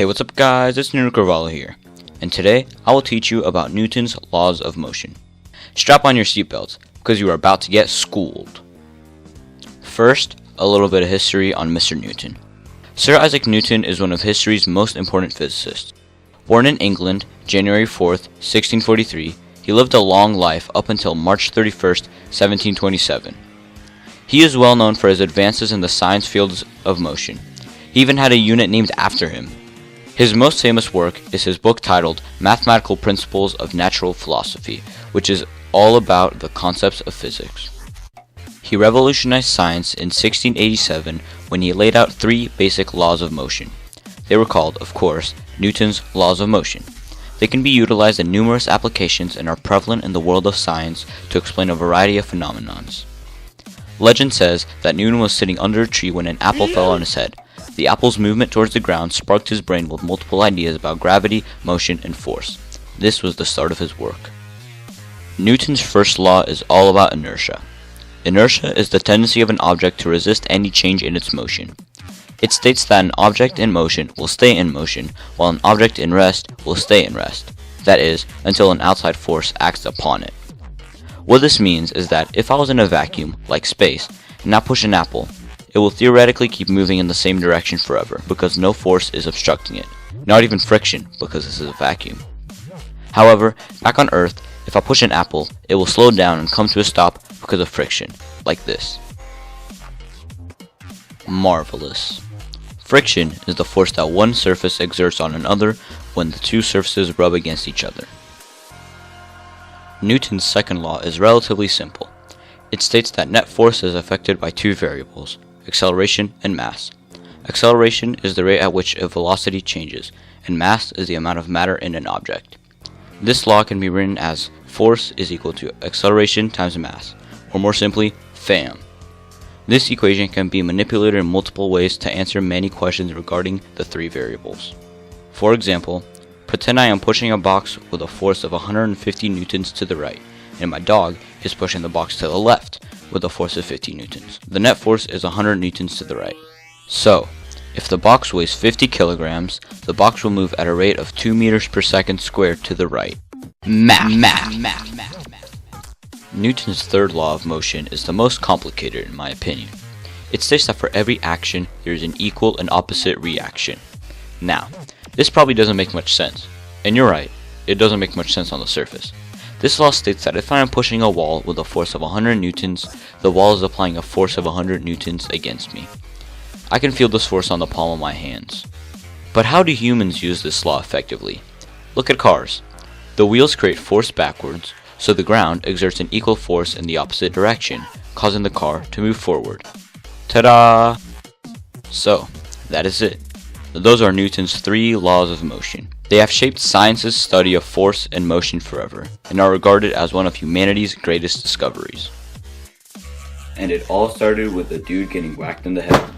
Hey, what's up guys, it's Nuno Carvalho here, and today I will teach you about Newton's laws of motion. Strap on your seatbelts, because you are about to get schooled. First, a little bit of history on Mr. Newton. Sir Isaac Newton is one of history's most important physicists. Born in England, January 4th, 1643, he lived a long life up until March 31st, 1727. He is well known for his advances in the science fields of motion. He even had a unit named after him. His most famous work is his book titled Mathematical Principles of Natural Philosophy, which is all about the concepts of physics. He revolutionized science in 1687 when he laid out three basic laws of motion. They were called, of course, Newton's laws of motion. They can be utilized in numerous applications and are prevalent in the world of science to explain a variety of phenomenons. Legend says that Newton was sitting under a tree when an apple fell on his head. The apple's movement towards the ground sparked his brain with multiple ideas about gravity, motion, and force. This was the start of his work. Newton's first law is all about inertia. Inertia is the tendency of an object to resist any change in its motion. It states that an object in motion will stay in motion, while an object in rest will stay in rest. That is, until an outside force acts upon it. What this means is that if I was in a vacuum, like space, and I push an apple, it will theoretically keep moving in the same direction forever, because no force is obstructing it. Not even friction, because this is a vacuum. However, back on Earth, if I push an apple, it will slow down and come to a stop because of friction, like this. Marvelous. Friction is the force that one surface exerts on another when the two surfaces rub against each other. Newton's second law is relatively simple. It states that net force is affected by two variables, acceleration and mass. Acceleration is the rate at which a velocity changes, and mass is the amount of matter in an object. This law can be written as force is equal to acceleration times mass, or more simply, FAM. This equation can be manipulated in multiple ways to answer many questions regarding the three variables. For example, pretend I am pushing a box with a force of 150 newtons to the right, and my dog is pushing the box to the left with a force of 50 newtons. The net force is 100 newtons to the right. So, if the box weighs 50 kilograms, the box will move at a rate of 2 meters per second squared to the right. Math. Newton's third law of motion is the most complicated in my opinion. It states that for every action, there is an equal and opposite reaction. Now, this probably doesn't make much sense. And you're right, it doesn't make much sense on the surface. This law states that if I am pushing a wall with a force of 100 newtons, the wall is applying a force of 100 newtons against me. I can feel this force on the palm of my hands. But how do humans use this law effectively? Look at cars. The wheels create force backwards, so the ground exerts an equal force in the opposite direction, causing the car to move forward. Ta-da! So, that is it. Those are Newton's three laws of motion. They have shaped science's study of force and motion forever, and are regarded as one of humanity's greatest discoveries. And it all started with a dude getting whacked in the head.